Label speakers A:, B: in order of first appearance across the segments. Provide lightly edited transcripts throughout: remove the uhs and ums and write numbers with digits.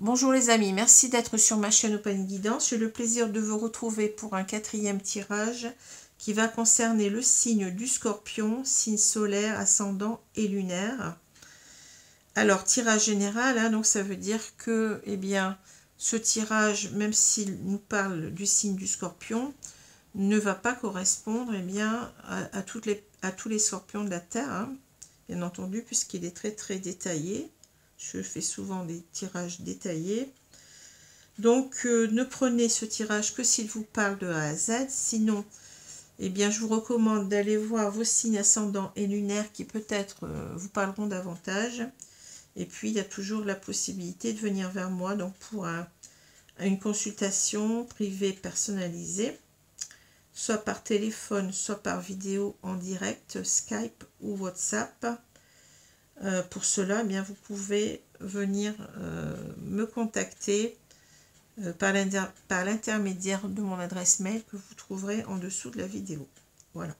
A: Bonjour les amis, merci d'être sur ma chaîne Open Guidance. J'ai le plaisir de vous retrouver pour un 4e tirage qui va concerner le signe du Scorpion, signe solaire, ascendant et lunaire. Alors, tirage général, hein, donc ça veut dire que, eh bien, ce tirage, même s'il nous parle du signe du Scorpion, ne va pas correspondre, eh bien, à tous les scorpions de la Terre, hein, bien entendu, puisqu'il est très très détaillé. Je fais souvent des tirages détaillés. Donc, ne prenez ce tirage que s'il vous parle de A à Z. Sinon, eh bien, je vous recommande d'aller voir vos signes ascendants et lunaires qui peut-être vous parleront davantage. Et puis, il y a toujours la possibilité de venir vers moi donc pour une consultation privée personnalisée, soit par téléphone, soit par vidéo en direct, Skype ou WhatsApp. Pour cela, eh bien, vous pouvez venir me contacter par l'intermédiaire de mon adresse mail que vous trouverez en dessous de la vidéo. Voilà.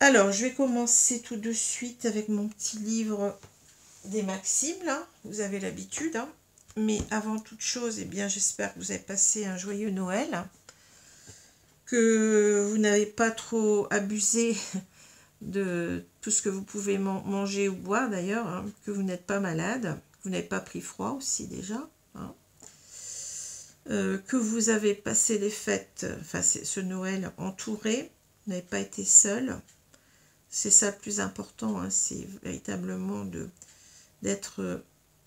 A: Alors, je vais commencer tout de suite avec mon petit livre des maximes, là. Vous avez l'habitude, hein. Mais avant toute chose, eh bien, j'espère que vous avez passé un joyeux Noël, que vous n'avez pas trop abusé de tout ce que vous pouvez manger ou boire d'ailleurs, hein, que vous n'êtes pas malade, que vous n'avez pas pris froid aussi déjà, hein, que vous avez passé les fêtes, enfin ce Noël entouré, vous n'avez pas été seul, c'est ça le plus important, hein, c'est véritablement d'être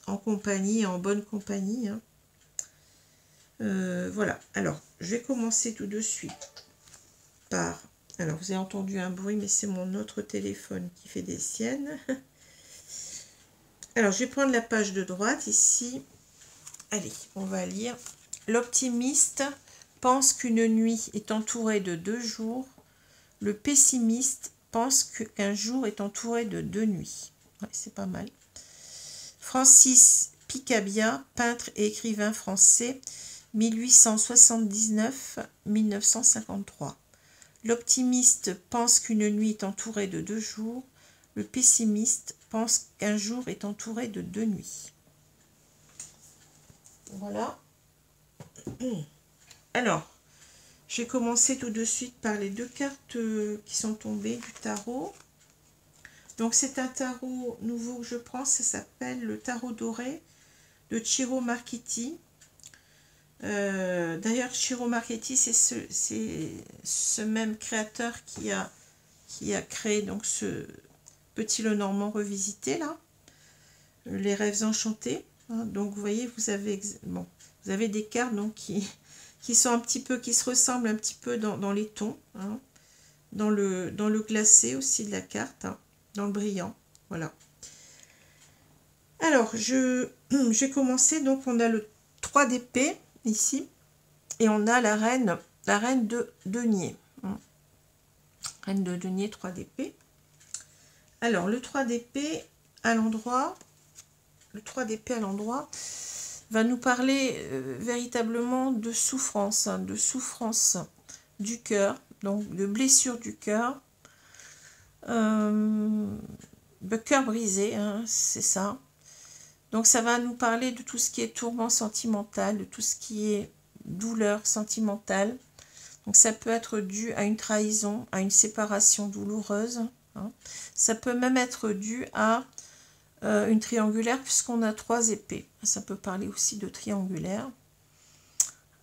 A: en compagnie, en bonne compagnie, hein. Voilà, alors je vais commencer tout de suite par... Alors, vous avez entendu un bruit, mais c'est mon autre téléphone qui fait des siennes. Alors, je vais prendre la page de droite ici. Allez, on va lire. L'optimiste pense qu'une nuit est entourée de 2 jours. Le pessimiste pense qu'un jour est entouré de 2 nuits. Ouais, c'est pas mal. Francis Picabia, peintre et écrivain français, 1879-1953. L'optimiste pense qu'une nuit est entourée de 2 jours. Le pessimiste pense qu'un jour est entouré de 2 nuits. Voilà. Alors, je vais commencer tout de suite par les 2 cartes qui sont tombées du tarot. Donc, c'est un tarot nouveau que je prends. Ça s'appelle le tarot doré de Ciro Marchetti. D'ailleurs, Ciro Marchetti, c'est ce même créateur qui a créé donc ce petit Lenormand revisité là, les rêves enchantés, hein. Donc vous voyez, vous avez des cartes donc qui sont un petit peu, qui se ressemblent un petit peu dans les tons, hein, dans le glacé aussi de la carte, hein, dans le brillant. Voilà. Alors je vais commencer. Donc on a le 3 d'épée ici, et on a la reine de denier, hein. Reine de denier, 3 d'épée. Alors le 3 d'épée à l'endroit, va nous parler véritablement de souffrance, hein, de souffrance du cœur, donc de blessure du cœur, de cœur brisé, hein, c'est ça. Donc ça va nous parler de tout ce qui est tourment sentimental, de tout ce qui est douleur sentimentale. Donc ça peut être dû à une trahison, à une séparation douloureuse, hein. Ça peut même être dû à une triangulaire, puisqu'on a 3 épées. Ça peut parler aussi de triangulaire.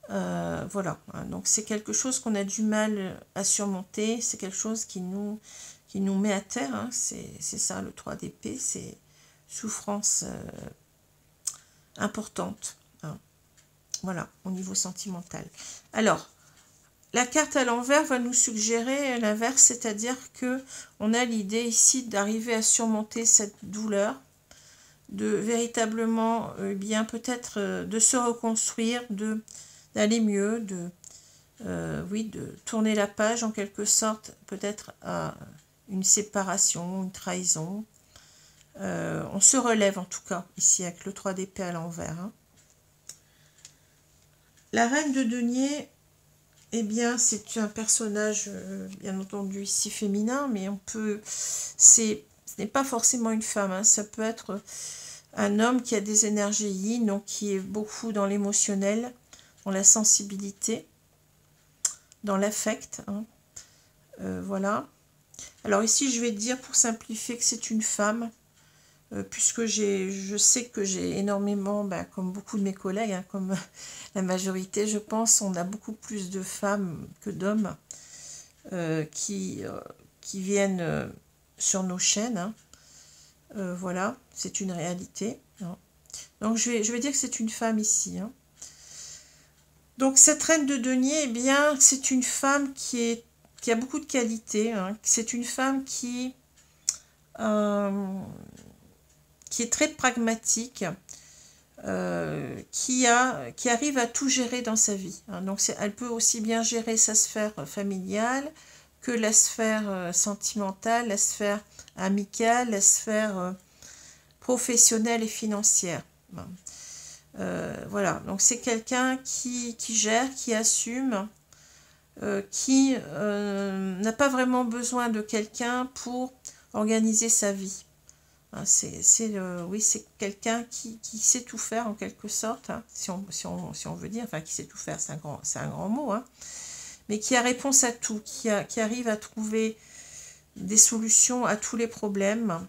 A: Voilà, hein. Donc c'est quelque chose qu'on a du mal à surmonter, c'est quelque chose qui nous met à terre, hein. C'est ça le 3 d'épée, c'est souffrance importante, hein. Voilà, au niveau sentimental. Alors, la carte à l'envers va nous suggérer l'inverse, c'est-à-dire que on a l'idée ici d'arriver à surmonter cette douleur, de véritablement bien peut-être de se reconstruire, d'aller mieux, oui, de tourner la page en quelque sorte, peut-être à une séparation, une trahison. On se relève en tout cas ici avec le 3 d'épée à l'envers, hein. La reine de denier, eh bien, c'est un personnage, bien entendu, ici féminin, mais ce n'est pas forcément une femme, hein. Ça peut être Un homme qui a des énergies yin, donc qui est beaucoup dans l'émotionnel, dans la sensibilité, dans l'affect. Hein. Voilà. Alors ici, je vais dire pour simplifier que c'est une femme, puisque je sais que j'ai énormément, comme beaucoup de mes collègues, hein, comme la majorité, je pense, on a beaucoup plus de femmes que d'hommes qui viennent sur nos chaînes. Hein. Voilà, c'est une réalité. Hein. Donc je vais dire que c'est une femme ici. Hein. Donc cette reine de denier, eh bien, c'est une femme qui a beaucoup de qualités. Hein. C'est une femme qui est très pragmatique, qui arrive à tout gérer dans sa vie. Hein. Donc elle peut aussi bien gérer sa sphère familiale que la sphère sentimentale, la sphère amicale, la sphère professionnelle et financière. Voilà, donc c'est quelqu'un qui gère, qui assume, qui n'a pas vraiment besoin de quelqu'un pour organiser sa vie. Hein, oui, c'est quelqu'un qui sait tout faire en quelque sorte, hein, si on veut dire, enfin qui sait tout faire, c'est un grand mot, hein, mais qui a réponse à tout, qui arrive à trouver des solutions à tous les problèmes.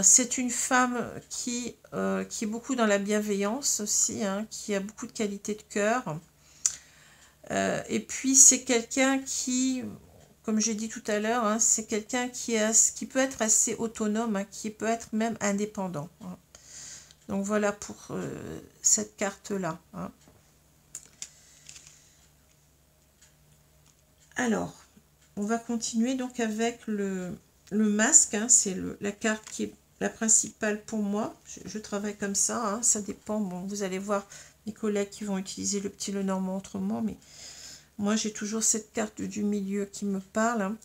A: C'est une femme qui est beaucoup dans la bienveillance aussi, hein, qui a beaucoup de qualités de cœur. Et puis c'est quelqu'un qui, comme j'ai dit tout à l'heure, hein, c'est quelqu'un qui peut être assez autonome, hein, qui peut être même indépendant. Hein. Donc voilà pour cette carte-là. Hein. Alors, on va continuer donc avec le masque. Hein, c'est la carte qui est la principale pour moi. Je travaille comme ça, hein, ça dépend. Bon, vous allez voir mes collègues qui vont utiliser le petit Lenormand autrement, mais moi j'ai toujours cette carte du milieu qui me parle. Hein.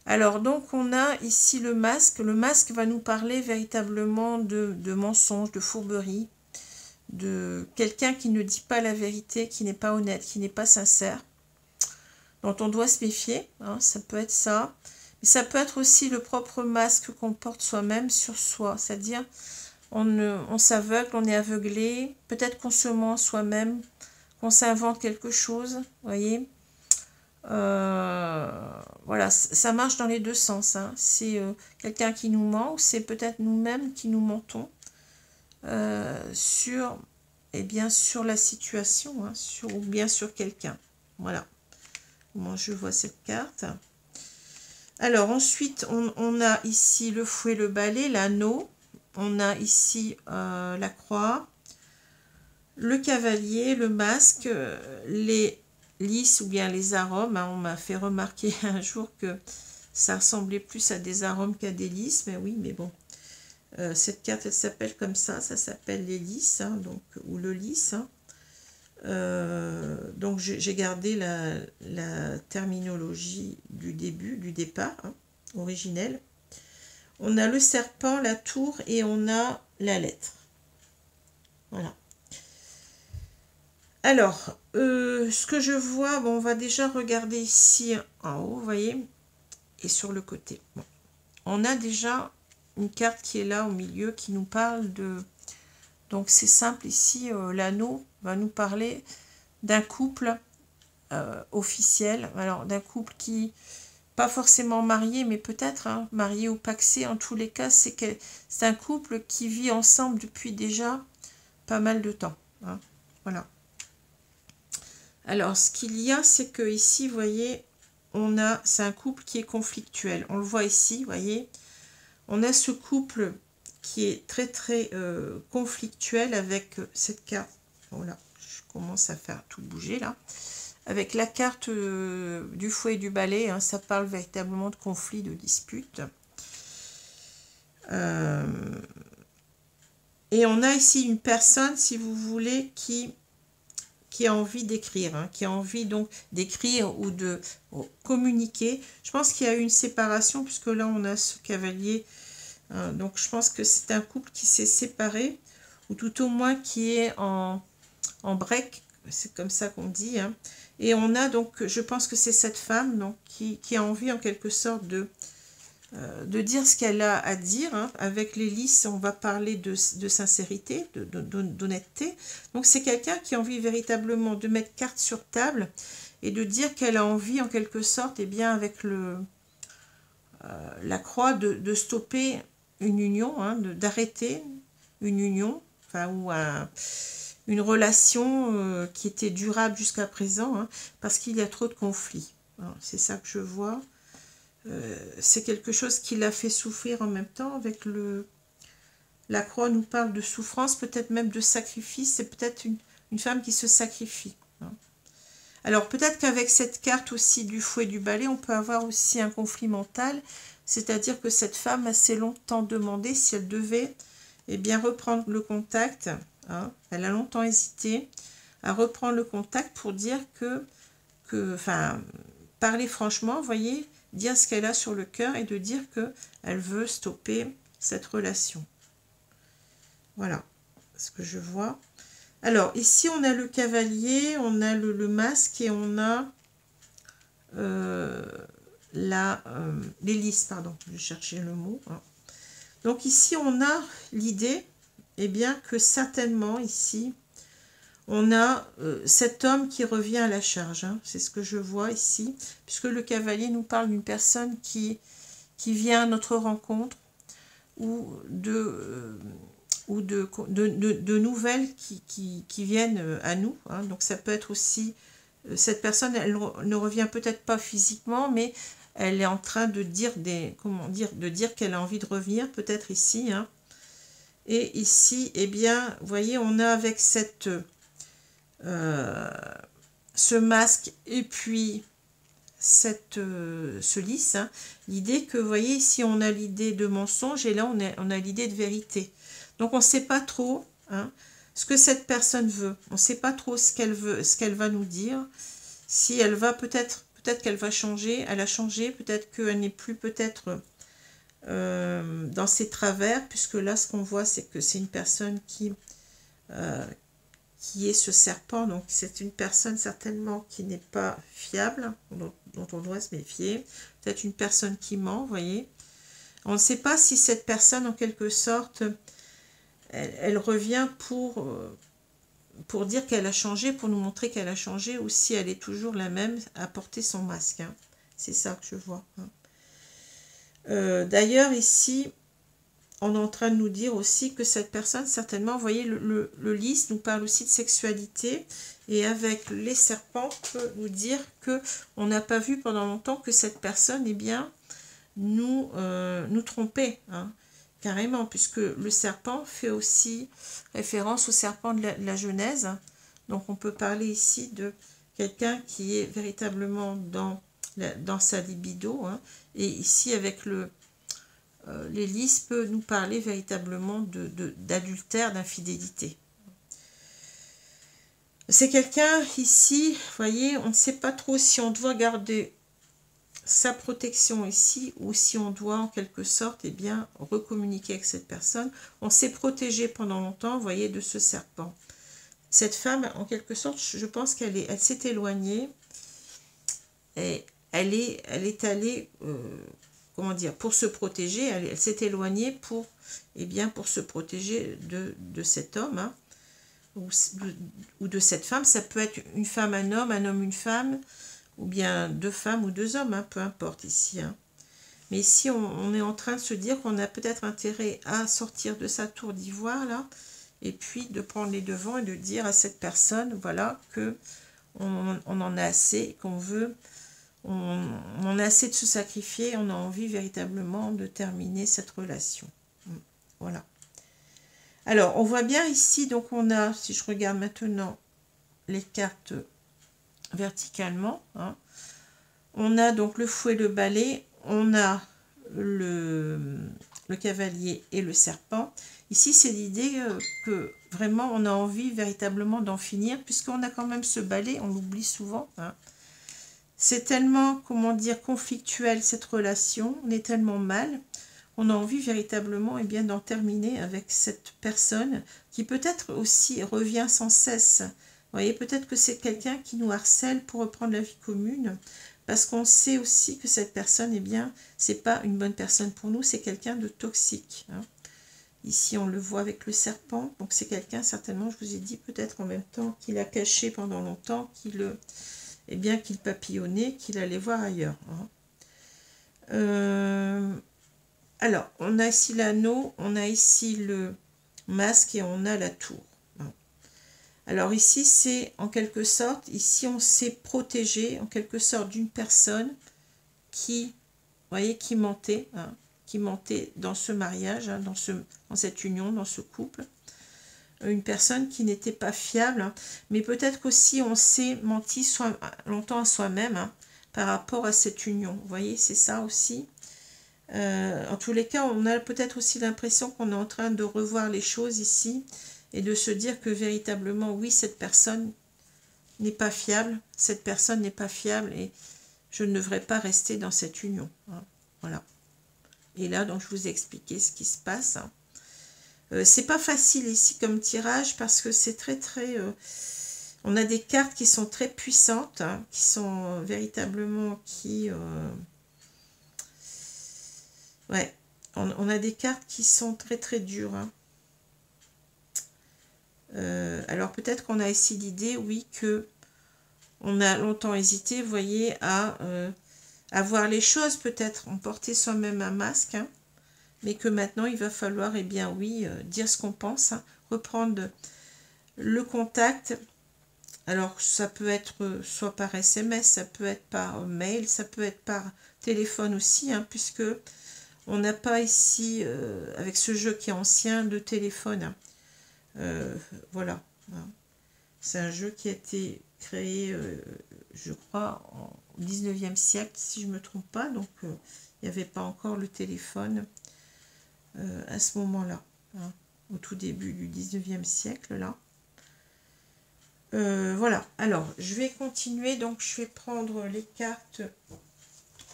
A: Alors donc on a ici le masque. Le masque va nous parler véritablement de mensonges, de fourberies, de quelqu'un qui ne dit pas la vérité, qui n'est pas honnête, qui n'est pas sincère, dont on doit se méfier. Hein, ça peut être ça. Mais ça peut être aussi le propre masque qu'on porte soi-même sur soi. C'est-à-dire on s'aveugle, on est aveuglé. Peut-être qu'on se ment soi-même, qu'on s'invente quelque chose. Vous voyez, voilà, ça marche dans les deux sens. Hein. C'est quelqu'un qui nous ment, ou c'est peut-être nous-mêmes qui nous mentons sur la situation, hein, ou bien sur quelqu'un. Voilà comment je vois cette carte. Alors ensuite, on a ici le fouet, le balai, l'anneau. On a ici la croix, le cavalier, le masque, les lys ou bien les arômes. Hein. On m'a fait remarquer un jour que ça ressemblait plus à des arômes qu'à des lys. Mais oui, mais bon. Cette carte, elle s'appelle comme ça s'appelle les lys, hein, donc, ou le lys. Hein. Donc j'ai gardé la terminologie du départ, hein, originelle. On a le serpent, la tour et on a la lettre. Voilà. Alors, ce que je vois, bon, on va déjà regarder ici en haut, vous voyez, et sur le côté. Bon. On a déjà une carte qui est là au milieu qui nous parle de... Donc c'est simple ici, l'anneau va nous parler d'un couple officiel, alors d'un couple qui, pas forcément marié, mais peut-être hein, marié ou pacsé, en tous les cas, c'est un couple qui vit ensemble depuis déjà pas mal de temps. Hein, voilà. Alors, ce qu'il y a, c'est que ici, vous voyez, c'est un couple qui est conflictuel. On le voit ici, vous voyez, on a ce couple qui est très très conflictuel avec cette carte. Voilà, je commence à faire tout bouger là. Avec la carte du fouet et du balai, hein, ça parle véritablement de conflit, de dispute. Et on a ici une personne, si vous voulez, qui a envie d'écrire, hein, qui a envie donc d'écrire ou de communiquer. Je pense qu'il y a eu une séparation, puisque là on a ce cavalier. Donc je pense que c'est un couple qui s'est séparé, ou tout au moins qui est en break, c'est comme ça qu'on dit. Hein. Et on a donc, je pense que c'est cette femme donc, qui a envie en quelque sorte de de dire ce qu'elle a à dire. Hein. Avec les lys, on va parler de sincérité, d'honnêteté. Donc c'est quelqu'un qui a envie véritablement de mettre carte sur table et de dire qu'elle a envie en quelque sorte, et bien avec la croix, de stopper une union, hein, d'arrêter une union, enfin, ou une relation qui était durable jusqu'à présent, hein, parce qu'il y a trop de conflits. C'est ça que je vois. C'est quelque chose qui l'a fait souffrir en même temps. Avec la croix nous parle de souffrance, peut-être même de sacrifice. C'est peut-être une femme qui se sacrifie. Hein. Alors peut-être qu'avec cette carte aussi du fouet du balai, on peut avoir aussi un conflit mental. C'est-à-dire que cette femme a assez longtemps demandé si elle devait bien reprendre le contact. Hein. Elle a longtemps hésité à reprendre le contact pour dire enfin, parler franchement, vous voyez, dire ce qu'elle a sur le cœur et de dire qu'elle veut stopper cette relation. Voilà ce que je vois. Alors, ici, on a le cavalier, on a le masque et on a l'hélice, pardon, je cherchais le mot. Hein. Donc ici, on a l'idée, eh bien, que certainement, ici, on a cet homme qui revient à la charge. Hein. C'est ce que je vois ici, puisque le cavalier nous parle d'une personne qui vient à notre rencontre ou de nouvelles qui viennent à nous. Hein. Donc ça peut être aussi, cette personne, elle ne revient peut-être pas physiquement, mais elle est en train de dire qu'elle a envie de revenir, peut-être ici. Hein. Et ici, eh bien, vous voyez, on a avec ce masque et puis ce lys, hein, l'idée que, vous voyez, ici on a l'idée de mensonge et là on a l'idée de vérité. Donc on ne sait pas trop, hein, ce que cette personne veut. On ne sait pas trop ce qu'elle veut, ce qu'elle va nous dire. Si elle va peut-être qu'elle va changer, elle a changé, peut-être qu'elle n'est plus peut-être dans ses travers, puisque là ce qu'on voit c'est que c'est une personne qui est ce serpent, donc c'est une personne certainement qui n'est pas fiable, dont on doit se méfier, peut-être une personne qui ment, vous voyez. On ne sait pas si cette personne, en quelque sorte, elle revient pour dire qu'elle a changé, pour nous montrer qu'elle a changé, ou si elle est toujours la même à porter son masque. Hein. C'est ça que je vois. Hein. D'ailleurs, ici, on est en train de nous dire aussi que cette personne, certainement, vous voyez, le lys nous parle aussi de sexualité, et avec les serpents, peut nous dire qu'on n'a pas vu pendant longtemps que cette personne, eh bien, nous trompait, hein, carrément, puisque le serpent fait aussi référence au serpent de la Genèse. Donc on peut parler ici de quelqu'un qui est véritablement dans sa libido, hein, et ici avec les lys peut nous parler véritablement d'adultère, d'infidélité. C'est quelqu'un ici, vous voyez, on ne sait pas trop si on doit garder sa protection ici ou si on doit en quelque sorte bien recommuniquer avec cette personne. On s'est protégé pendant longtemps, vous voyez, de ce serpent. Cette femme, en quelque sorte, je pense elle s'est éloignée et elle est allée, comment dire, pour se protéger, elle s'est éloignée pour se protéger de cet homme, hein, ou de cette femme. Ça peut être une femme, un homme, une femme, ou bien deux femmes ou deux hommes, hein, peu importe ici. Hein. Mais ici, on est en train de se dire qu'on a peut-être intérêt à sortir de sa tour d'ivoire, là, et puis de prendre les devants et de dire à cette personne, voilà, que on en a assez, qu'on veut, on a assez de se sacrifier, on a envie véritablement de terminer cette relation. Voilà. Alors, on voit bien ici, donc on a, si je regarde maintenant les cartes verticalement, hein, on a donc le fouet, le balai, on a le cavalier et le serpent. Ici, c'est l'idée que vraiment on a envie véritablement d'en finir, puisqu'on a quand même ce balai, on l'oublie souvent. Hein. C'est tellement, comment dire, conflictuel cette relation, on est tellement mal, on a envie véritablement bien d'en terminer avec cette personne qui peut-être aussi revient sans cesse. Vous voyez, peut-être que c'est quelqu'un qui nous harcèle pour reprendre la vie commune, Parce qu'on sait aussi que cette personne, eh bien, c'est pas une bonne personne pour nous, c'est quelqu'un de toxique. Hein. Ici, on le voit avec le serpent. Donc, c'est quelqu'un, certainement, je vous ai dit, peut-être en même temps qu'il a caché pendant longtemps, eh bien, qu'il papillonnait, qu'il allait voir ailleurs. Hein. Alors, on a ici l'anneau, on a ici le masque et on a la tour. Alors ici, c'est en quelque sorte, ici on s'est protégé en quelque sorte d'une personne qui, vous voyez, qui mentait dans ce mariage, hein, dans cette union, dans ce couple. Une personne qui n'était pas fiable, hein, mais peut-être qu'aussi on s'est menti longtemps à soi-même hein, par rapport à cette union. Vous voyez, c'est ça aussi. En tous les cas, on a peut-être aussi l'impression qu'on est en train de revoir les choses ici et de se dire que véritablement, oui, cette personne n'est pas fiable, cette personne n'est pas fiable et je ne devrais pas rester dans cette union. Hein, voilà. Et là, donc, je vous ai expliqué ce qui se passe. C'est pas facile ici comme tirage parce que c'est très, on a des cartes qui sont très puissantes, hein, qui sont véritablement ouais, on a des cartes qui sont très, très dures. Hein. Alors peut-être qu'on a ici l'idée, oui, que on a longtemps hésité, vous voyez, à voir les choses, peut-être, on portait soi-même un masque, hein, mais que maintenant il va falloir, eh bien oui, dire ce qu'on pense, hein, reprendre le contact. Alors ça peut être soit par SMS, ça peut être par mail, ça peut être par téléphone aussi, hein, puisque on n'a pas ici, avec ce jeu qui est ancien, de téléphone. Hein. Voilà. C'est un jeu qui a été créé, je crois, au 19e siècle, si je ne me trompe pas. Donc, il n'y avait pas encore le téléphone à ce moment-là, hein, au tout début du 19e siècle, là. Voilà. Alors, je vais continuer. Donc, je vais prendre les cartes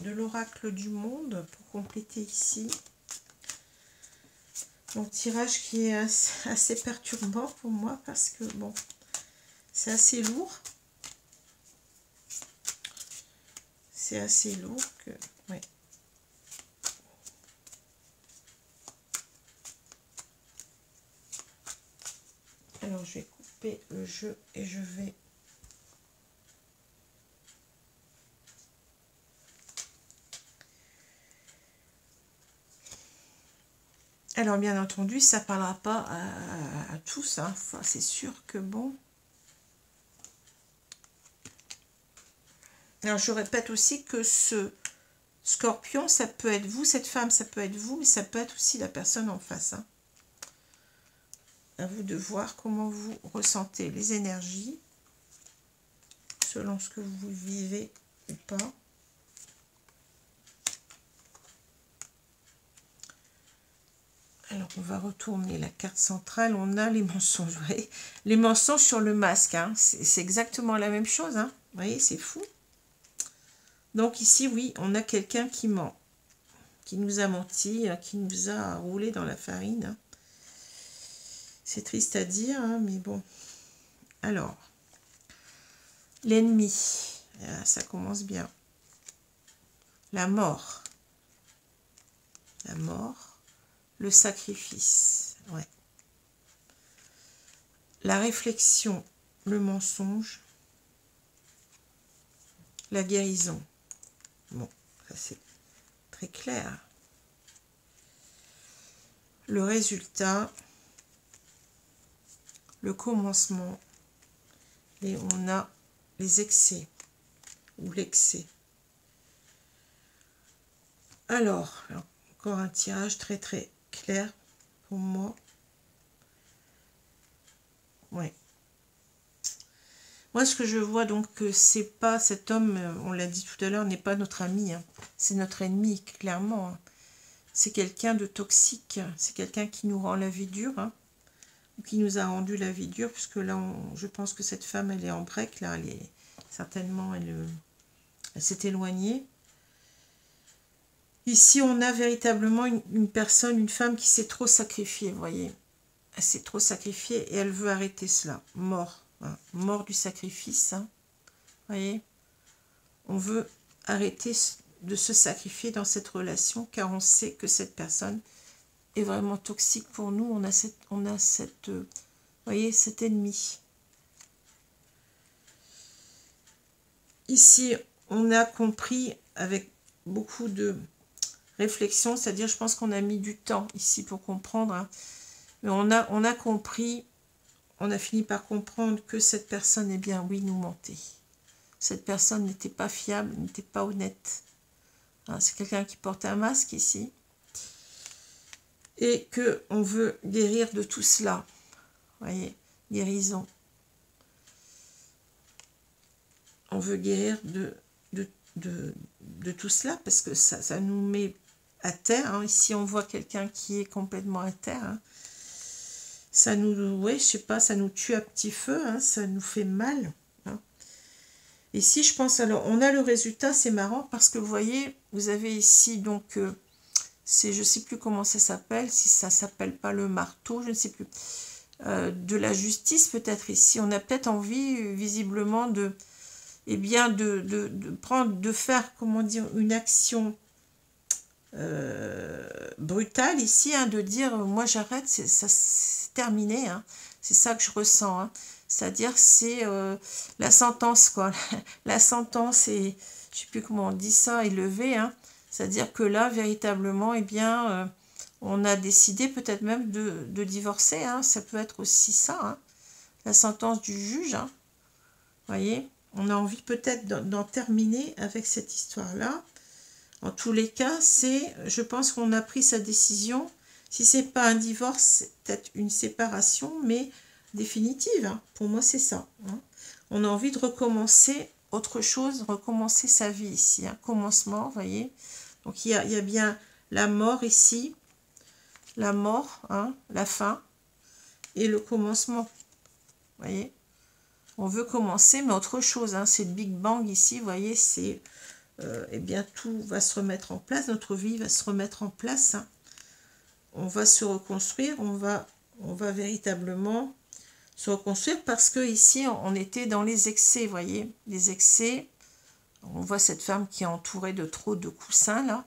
A: de l'oracle du monde pour compléter ici. Donc, tirage qui est assez perturbant pour moi parce que, bon, c'est assez lourd. C'est assez lourd que... Ouais. Alors, je vais couper le jeu et je vais... Alors, bien entendu, ça ne parlera pas à tous. Hein. Enfin, c'est sûr que bon... Alors, je répète aussi que ce scorpion, ça peut être vous, cette femme, ça peut être vous, mais ça peut être aussi la personne en face. Hein. À vous de voir comment vous ressentez les énergies, selon ce que vous vivez ou pas. Alors, on va retourner la carte centrale. On a les mensonges. Vous voyez, les mensonges sur le masque. Hein. C'est exactement la même chose. Hein. Vous voyez, c'est fou. Donc ici, oui, on a quelqu'un qui ment, qui nous a menti, qui nous a roulé dans la farine. Hein. C'est triste à dire, hein, mais bon. Alors, l'ennemi, ça commence bien. La mort. La mort. Le sacrifice, ouais. La réflexion, le mensonge. La guérison. Bon, ça c'est très clair. Le résultat. Le commencement. Et on a les excès. Ou l'excès. Alors, encore un tirage très très clair pour moi. Ouais. Moi, ce que je vois, donc, c'est pas cet homme, on l'a dit tout à l'heure, n'est pas notre ami. Hein. C'est notre ennemi, clairement. Hein. C'est quelqu'un de toxique. C'est quelqu'un qui nous rend la vie dure. Hein, ou qui nous a rendu la vie dure, puisque là, je pense que cette femme, elle est en break. Là, elle est certainement, elle s'est éloignée. Ici, on a véritablement une personne, une femme qui s'est trop sacrifiée, vous voyez. Elle s'est trop sacrifiée et elle veut arrêter cela. Mort. Hein. Mort du sacrifice. Hein. Vous voyez. On veut arrêter de se sacrifier dans cette relation, car on sait que cette personne est vraiment toxique pour nous. On a cette vous voyez, cet ennemi. Ici, on a compris avec beaucoup de réflexion, c'est-à-dire je pense qu'on a mis du temps ici pour comprendre, hein, mais on a compris, on a fini par comprendre que cette personne, eh bien oui, nous mentait. Cette personne n'était pas fiable, n'était pas honnête. Hein, c'est quelqu'un qui portait un masque ici. Et qu'on veut guérir de tout cela. Vous voyez, guérison. On veut guérir de tout cela parce que ça nous met à terre. Hein. Ici, on voit quelqu'un qui est complètement à terre. Hein. Ça nous, ouais, je sais pas, ça nous tue à petit feu. Hein. Ça nous fait mal. Hein. Ici, je pense, alors, on a le résultat, c'est marrant parce que vous voyez, vous avez ici donc... c'est, je ne sais plus comment ça s'appelle, si ça s'appelle pas le marteau, je ne sais plus. De la justice peut-être ici. On a peut-être envie, visiblement, eh bien, de faire, comment dire, une action brutale ici, hein, de dire, moi j'arrête, c'est terminé. Hein. C'est ça que je ressens. Hein. C'est-à-dire, c'est la sentence, quoi. La sentence est, je ne sais plus comment on dit ça, est levée, hein. C'est-à-dire que là, véritablement, eh bien, on a décidé peut-être même de divorcer. Hein. Ça peut être aussi ça, hein. La sentence du juge. Hein. Vous voyez, on a envie peut-être d'en terminer avec cette histoire-là. En tous les cas, je pense qu'on a pris sa décision. Si ce n'est pas un divorce, c'est peut-être une séparation, mais définitive. Hein. Pour moi, c'est ça. Hein. On a envie de recommencer autre chose, recommencer sa vie ici. Hein. Commencement, vous voyez. Donc, il y a bien la mort ici, la mort, hein, la fin, et le commencement. Vous voyez, on veut commencer, mais autre chose. Hein, c'est le Big Bang ici, vous voyez, c'est, eh bien, tout va se remettre en place, notre vie va se remettre en place. Hein. On va se reconstruire, on va véritablement se reconstruire, parce que ici, on était dans les excès, vous voyez, les excès. On voit cette femme qui est entourée de trop de coussins, là.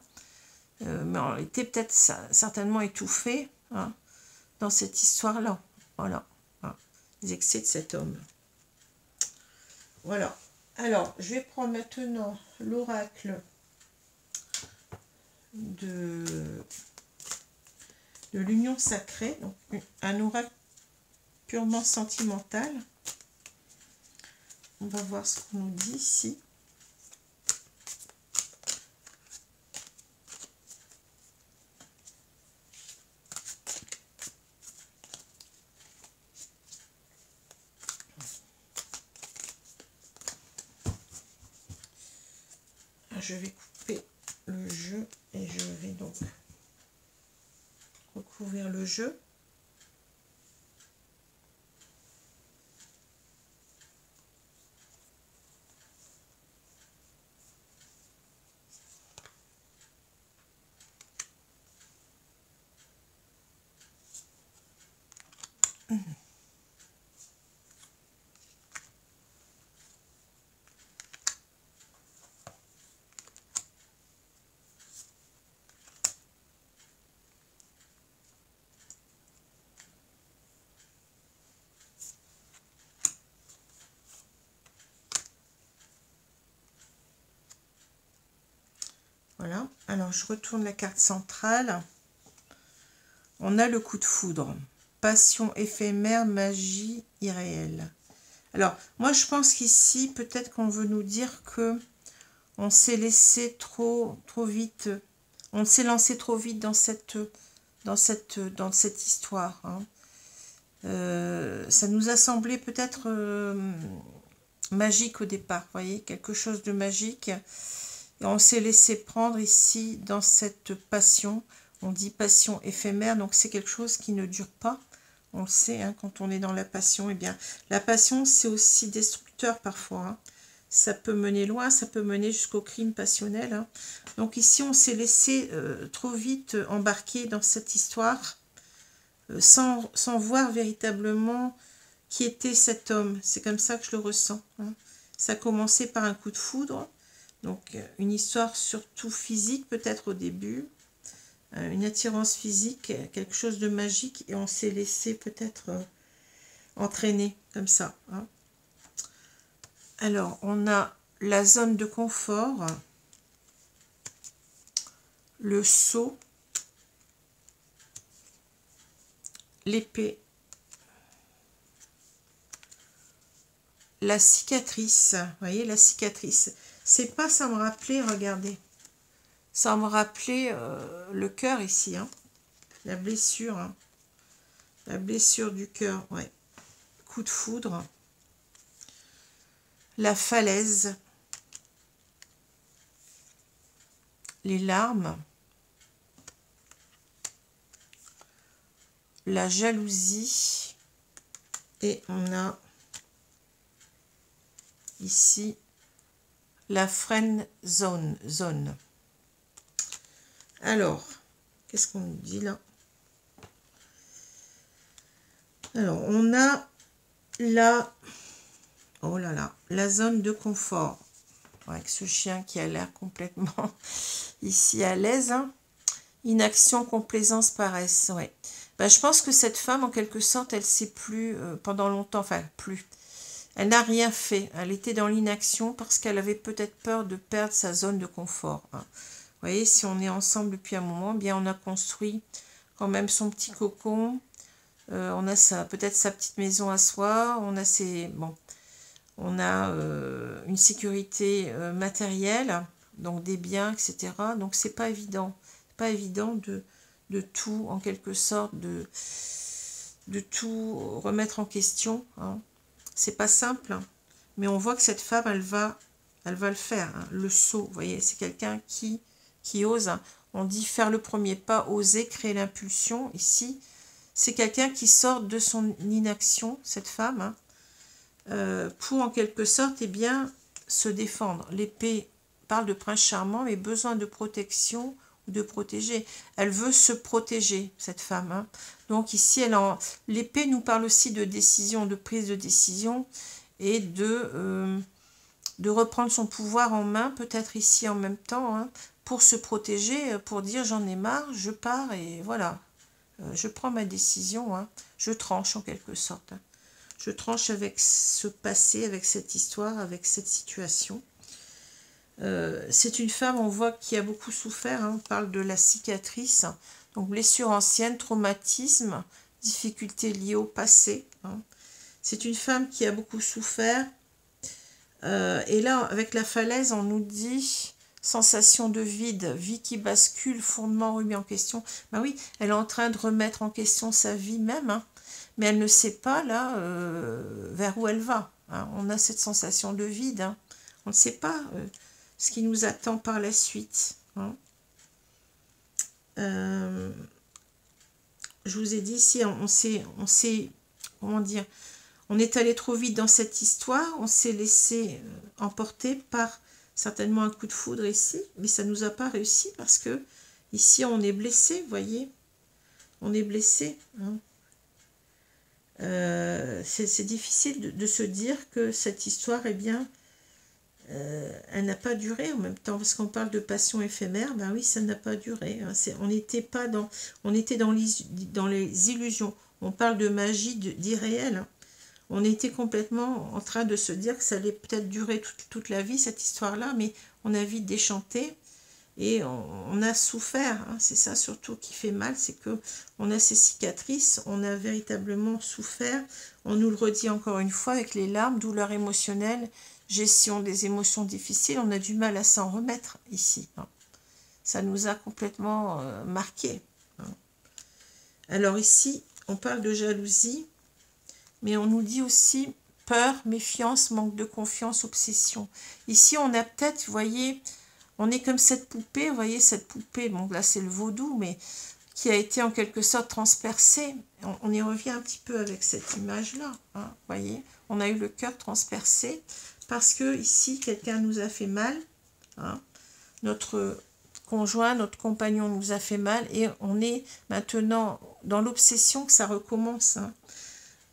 A: Mais on était peut-être certainement étouffée, hein, dans cette histoire-là. Voilà. Hein, les excès de cet homme. Voilà. Alors, je vais prendre maintenant l'oracle de l'union sacrée. Donc, un oracle purement sentimental. On va voir ce qu'on nous dit ici. Je vais couper le jeu et je vais donc recouvrir le jeu. Voilà, alors je retourne la carte centrale. On a le coup de foudre. Passion éphémère, magie irréelle. Alors, moi je pense qu'ici, peut-être qu'on veut nous dire que on s'est laissé trop vite. On s'est lancé trop vite dans cette histoire. Hein. Ça nous a semblé peut-être magique au départ, vous voyez, quelque chose de magique. Et on s'est laissé prendre ici dans cette passion. On dit passion éphémère, donc c'est quelque chose qui ne dure pas. On le sait, hein, quand on est dans la passion, eh bien, la passion, c'est aussi destructeur parfois. Hein. Ça peut mener loin, ça peut mener jusqu'au crime passionnel. Hein. Donc ici, on s'est laissé trop vite embarquer dans cette histoire, sans voir véritablement qui était cet homme. C'est comme ça que je le ressens. Hein. Ça a commencé par un coup de foudre. Donc, une histoire surtout physique, peut-être au début. Une attirance physique, quelque chose de magique. Et on s'est laissé peut-être entraîner comme ça. Hein. Alors, on a la zone de confort. Le sceau. L'épée. La cicatrice, vous voyez la cicatrice, c'est pas, ça me rappelait, regardez, ça me rappelait le cœur ici, hein. La blessure, hein. La blessure du cœur, ouais, coup de foudre, la falaise, les larmes, la jalousie, et on a ici la friend zone. Alors, qu'est-ce qu'on nous dit là? Alors, on a la, oh là là, la zone de confort. Avec ce chien qui a l'air complètement ici à l'aise. Hein. Inaction, complaisance, paresse. Ouais. Ben, je pense que cette femme, en quelque sorte, elle ne sait plus pendant longtemps, enfin plus. Elle n'a rien fait. Elle était dans l'inaction parce qu'elle avait peut-être peur de perdre sa zone de confort. Hein. Vous voyez, si on est ensemble depuis un moment, bien on a construit quand même son petit cocon. On a peut-être sa petite maison à soi. On a ses... Bon, on a une sécurité matérielle, donc des biens, etc. Donc c'est pas évident. Pas évident de tout, en quelque sorte, de tout remettre en question. Hein. C'est pas simple, hein. Mais on voit que cette femme, elle va le faire. Hein. Le saut, vous voyez, c'est quelqu'un qui ose. Hein. On dit faire le premier pas, oser, créer l'impulsion. Ici, c'est quelqu'un qui sort de son inaction, cette femme, hein. Pour en quelque sorte eh bien, se défendre. L'épée parle de prince charmant, mais besoin de protection ou de protéger. Elle veut se protéger, cette femme. Hein. Donc ici, l'épée nous parle aussi de décision, de prise de décision et de reprendre son pouvoir en main, peut-être ici en même temps, hein, pour se protéger, pour dire j'en ai marre, je pars et voilà. Je prends ma décision, hein. Je tranche en quelque sorte. Hein. Je tranche avec ce passé, avec cette histoire, avec cette situation. C'est une femme, on voit, qui a beaucoup souffert. Hein. On parle de la cicatrice. Donc, blessure ancienne, traumatisme, difficultés liées au passé. Hein. C'est une femme qui a beaucoup souffert. Et là, avec la falaise, on nous dit sensation de vide, vie qui bascule, fondement remis en question. Ben oui, elle est en train de remettre en question sa vie même. Hein. Mais elle ne sait pas, là, vers où elle va. Hein. On a cette sensation de vide. Hein. On ne sait pas ce qui nous attend par la suite. Hein. Je vous ai dit, ici, on s'est, comment dire, on est allé trop vite dans cette histoire, on s'est laissé emporter par certainement un coup de foudre ici, mais ça ne nous a pas réussi parce que ici, on est blessé, vous voyez, on est blessé. Hein. C'est difficile de se dire que cette histoire, eh bien, elle n'a pas duré en même temps, parce qu'on parle de passion éphémère, ben oui, ça n'a pas duré. Hein. On était dans les illusions. On parle de magie, d'irréel. Hein. On était complètement en train de se dire que ça allait peut-être durer toute la vie, cette histoire-là, mais on a vite déchanté. Et on a souffert, hein, c'est ça surtout qui fait mal, c'est que on a ces cicatrices, on a véritablement souffert. On nous le redit encore une fois avec les larmes, douleurs émotionnelles, gestion des émotions difficiles, on a du mal à s'en remettre ici. Hein. Ça nous a complètement marqué. Hein. Alors ici, on parle de jalousie, mais on nous dit aussi peur, méfiance, manque de confiance, obsession. Ici, on a peut-être, vous voyez... On est comme cette poupée, vous voyez, cette poupée, bon là c'est le vaudou, mais qui a été en quelque sorte transpercée. On y revient un petit peu avec cette image-là, hein, vous voyez. On a eu le cœur transpercé parce que ici, quelqu'un nous a fait mal. Hein, notre conjoint, notre compagnon nous a fait mal et on est maintenant dans l'obsession que ça recommence. Hein.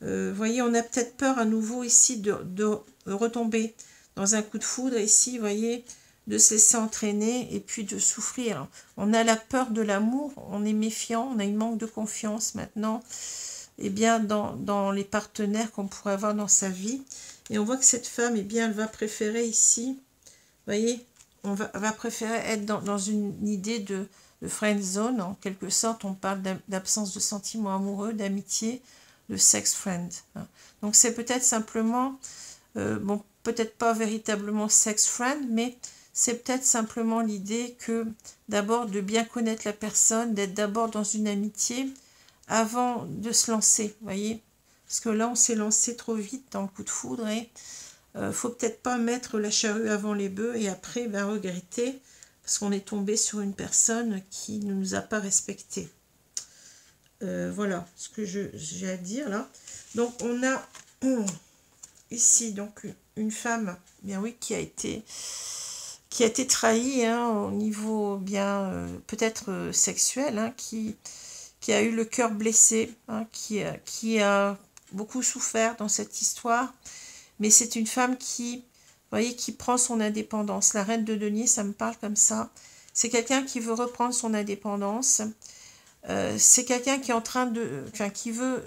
A: Vous voyez, on a peut-être peur à nouveau ici de retomber dans un coup de foudre. Ici, vous voyez... de se laisser entraîner et puis de souffrir. On a la peur de l'amour, on est méfiant, on a une manque de confiance maintenant, eh bien, dans les partenaires qu'on pourrait avoir dans sa vie. Et on voit que cette femme, eh bien, elle va préférer ici, vous voyez, on va préférer être dans une idée de friend zone, en quelque sorte. On parle d'absence de sentiments amoureux, d'amitié, de sex friend. Donc c'est peut-être simplement, bon, peut-être pas véritablement sex friend, mais c'est peut-être simplement l'idée que d'abord de bien connaître la personne, d'être d'abord dans une amitié avant de se lancer, vous voyez. Parce que là, on s'est lancé trop vite dans le coup de foudre et faut peut-être pas mettre la charrue avant les bœufs et après regretter parce qu'on est tombé sur une personne qui ne nous a pas respecté. Voilà ce que j'ai à dire là. Donc on a ici donc une femme, bien oui, qui a été trahie hein, au niveau bien peut-être sexuel, hein, qui a eu le cœur blessé, hein, qui a beaucoup souffert dans cette histoire. Mais c'est une femme qui, vous voyez, qui prend son indépendance. La reine de denier, ça me parle comme ça. C'est quelqu'un qui veut reprendre son indépendance. C'est quelqu'un qui est en train de, enfin, qui veut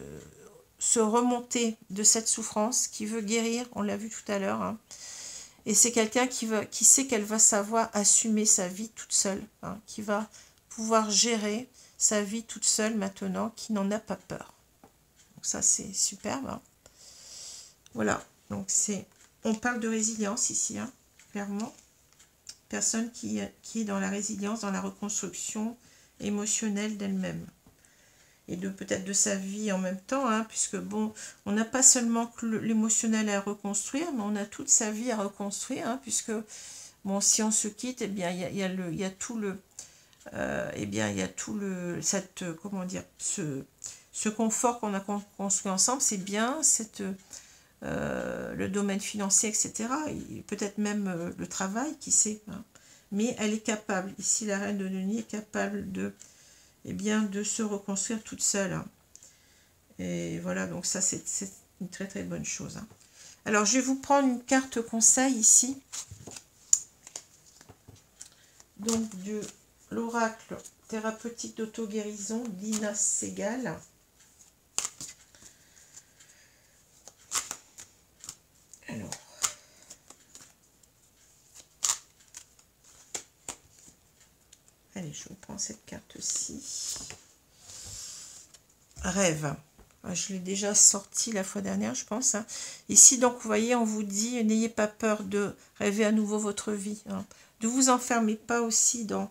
A: se remonter de cette souffrance, qui veut guérir. On l'a vu tout à l'heure. Hein. Et c'est quelqu'un qui sait qu'elle va savoir assumer sa vie toute seule, hein, qui va pouvoir gérer sa vie toute seule maintenant, qui n'en a pas peur. Donc ça, c'est superbe. Hein. Voilà. Donc on parle de résilience ici, hein, clairement. Personne qui est dans la résilience, dans la reconstruction émotionnelle d'elle-même. Et peut-être de sa vie en même temps, hein, puisque bon, on n'a pas seulement que l'émotionnel à reconstruire, mais on a toute sa vie à reconstruire, hein, puisque bon, si on se quitte, eh bien, il y a tout le, eh bien, il y a tout le, cette, comment dire, ce confort qu'on a construit ensemble, c'est bien, le domaine financier, etc. Peut-être même le travail, qui sait. Hein. Mais elle est capable, ici la reine de denier est capable de, eh bien, de se reconstruire toute seule. Hein. Et voilà, donc ça c'est une très très bonne chose. Hein. Alors je vais vous prendre une carte conseil ici. Donc de l'oracle thérapeutique d'auto-guérison d'Ina Segal. Alors, allez, je vous prends cette carte-ci. Rêve. Je l'ai déjà sorti la fois dernière, je pense. Hein. Ici, donc, vous voyez, on vous dit, n'ayez pas peur de rêver à nouveau votre vie. Hein. Ne vous enfermez pas aussi dans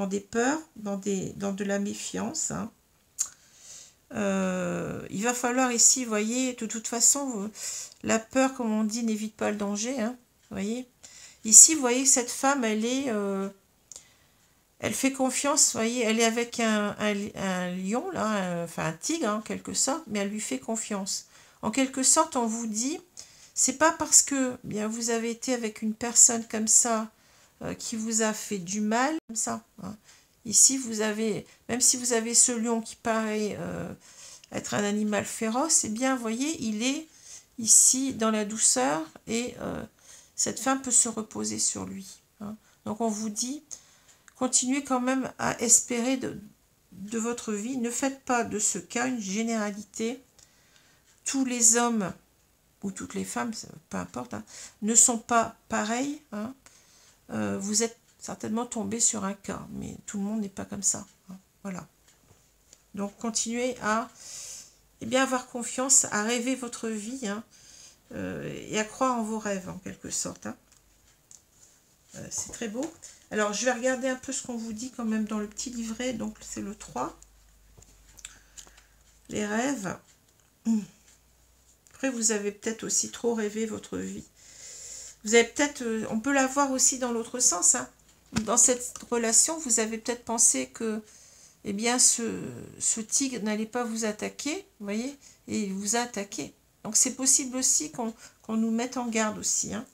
A: des peurs, dans de la méfiance. Hein. Il va falloir ici, vous voyez, de toute façon, la peur, comme on dit, n'évite pas le danger. Hein, vous voyez. Ici, vous voyez, cette femme, elle fait confiance, vous voyez, elle est avec un lion, là, enfin un tigre, hein, en quelque sorte, mais elle lui fait confiance. En quelque sorte, on vous dit, c'est pas parce que bien vous avez été avec une personne comme ça, qui vous a fait du mal, comme ça. Hein. Ici, vous avez, même si vous avez ce lion qui paraît être un animal féroce, eh bien, vous voyez, il est ici dans la douceur et cette femme peut se reposer sur lui. Hein. Donc, on vous dit, continuez quand même à espérer de votre vie. Ne faites pas de ce cas une généralité. Tous les hommes ou toutes les femmes, peu importe, hein, ne sont pas pareils. Hein. Vous êtes certainement tombé sur un cas, mais tout le monde n'est pas comme ça. Hein. Voilà. Donc, continuez à bien, avoir confiance, à rêver votre vie hein, et à croire en vos rêves, en quelque sorte. Hein. C'est très beau. Alors, je vais regarder un peu ce qu'on vous dit quand même dans le petit livret. Donc, c'est le 3. Les rêves. Après, vous avez peut-être aussi trop rêvé votre vie. Vous avez peut-être... on peut la voir aussi dans l'autre sens. Hein. Dans cette relation, vous avez peut-être pensé que eh bien, ce tigre n'allait pas vous attaquer. Vous voyez. Et il vous a attaqué. Donc, c'est possible aussi qu'on nous mette en garde aussi. Hein.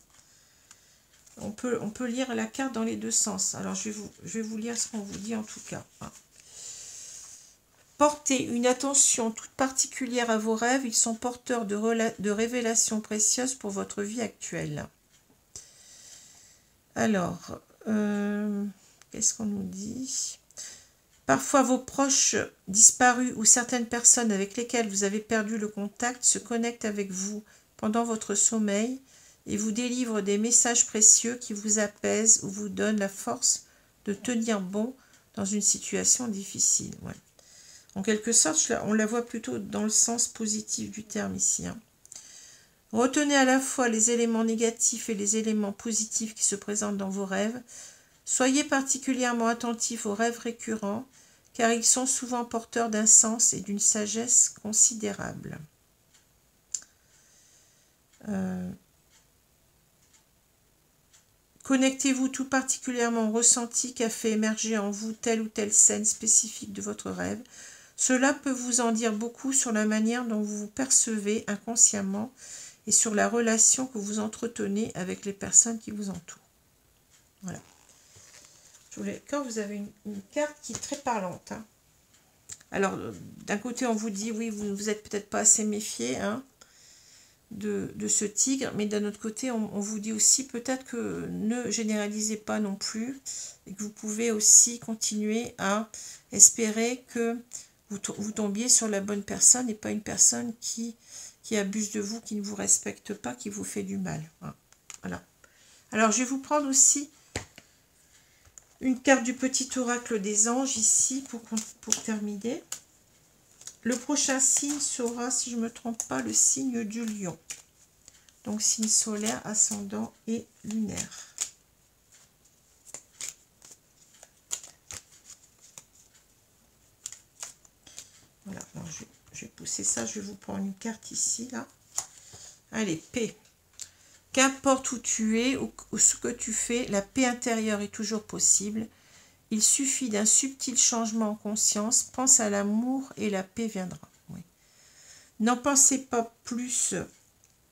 A: On peut lire la carte dans les deux sens. Alors, je vais vous lire ce qu'on vous dit en tout cas. Portez une attention toute particulière à vos rêves. Ils sont porteurs de révélations précieuses pour votre vie actuelle. Alors, Qu'est-ce qu'on nous dit? Parfois, vos proches disparus ou certaines personnes avec lesquelles vous avez perdu le contact se connectent avec vous pendant votre sommeil et vous délivrent des messages précieux qui vous apaisent ou vous donnent la force de tenir bon dans une situation difficile. Ouais. En quelque sorte, on la voit plutôt dans le sens positif du terme ici. Hein. Retenez à la fois les éléments négatifs et les éléments positifs qui se présentent dans vos rêves. Soyez particulièrement attentifs aux rêves récurrents, car ils sont souvent porteurs d'un sens et d'une sagesse considérable. Connectez-vous tout particulièrement au ressenti qu'a fait émerger en vous telle ou telle scène spécifique de votre rêve. Cela peut vous en dire beaucoup sur la manière dont vous vous percevez inconsciemment et sur la relation que vous entretenez avec les personnes qui vous entourent. Voilà. Quand vous avez une carte qui est très parlante. Hein. Alors, d'un côté, on vous dit, oui, vous ne vous êtes peut-être pas assez méfié hein, de ce tigre, mais d'un autre côté, on vous dit aussi peut-être que ne généralisez pas non plus et que vous pouvez aussi continuer à espérer que vous tombiez sur la bonne personne et pas une personne qui abuse de vous, qui ne vous respecte pas, qui vous fait du mal. Voilà. Alors, je vais vous prendre aussi une carte du petit oracle des anges ici pour terminer. Le prochain signe sera, si je ne me trompe pas, le signe du lion. Donc, signe solaire, ascendant et lunaire. Voilà, alors je vais pousser ça, je vais vous prendre une carte ici, là. Allez, paix. Qu'importe où tu es ou ce que tu fais, la paix intérieure est toujours possible. Il suffit d'un subtil changement en conscience. Pense à l'amour et la paix viendra. Oui. N'en pensez pas plus,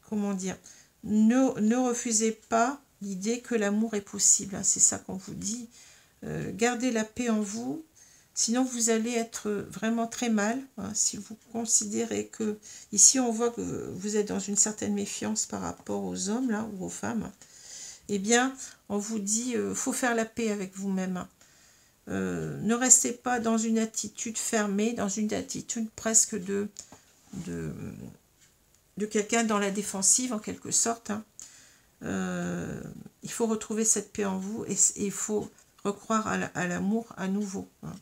A: comment dire, ne refusez pas l'idée que l'amour est possible. Hein, c'est ça qu'on vous dit. Gardez la paix en vous. Sinon, vous allez être vraiment très mal. Hein, si vous considérez que... Ici, on voit que vous êtes dans une certaine méfiance par rapport aux hommes là, ou aux femmes. Eh bien, on vous dit, faut faire la paix avec vous-même. Hein. Ne restez pas dans une attitude fermée, dans une attitude presque de quelqu'un dans la défensive, en quelque sorte. Hein. Il faut retrouver cette paix en vous et il faut recroire à l'amour à nouveau. Hein.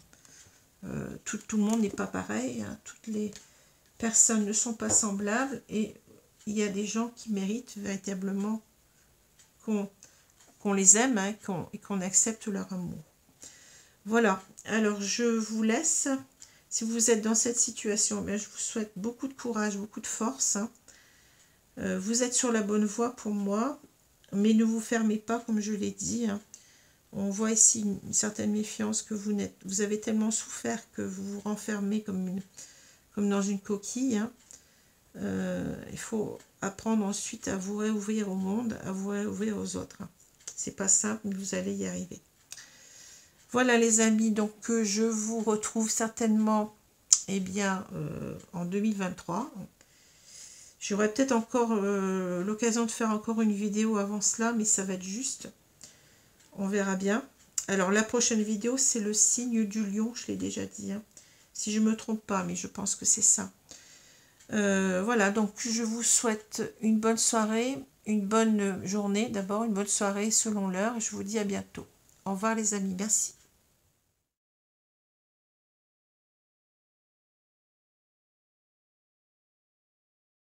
A: Tout le monde n'est pas pareil, hein. Toutes les personnes ne sont pas semblables et il y a des gens qui méritent véritablement qu'on les aime hein, et qu'on accepte leur amour. Voilà, alors je vous laisse. Si vous êtes dans cette situation, bien, je vous souhaite beaucoup de courage, beaucoup de force. Hein. Vous êtes sur la bonne voie pour moi, mais ne vous fermez pas comme je l'ai dit. Hein. On voit ici une certaine méfiance que vous avez tellement souffert que vous vous renfermez comme dans une coquille. Hein. Il faut apprendre ensuite à vous réouvrir au monde, à vous réouvrir aux autres. Hein. C'est pas simple, mais vous allez y arriver. Voilà les amis, donc je vous retrouve certainement eh bien, en 2023. J'aurai peut-être encore l'occasion de faire encore une vidéo avant cela, mais ça va être juste. On verra bien. Alors la prochaine vidéo, c'est le signe du lion, je l'ai déjà dit. Hein. Si je ne me trompe pas, mais je pense que c'est ça. Voilà, donc je vous souhaite une bonne soirée, une bonne journée. D'abord, une bonne soirée selon l'heure. Je vous dis à bientôt. Au revoir les amis, merci.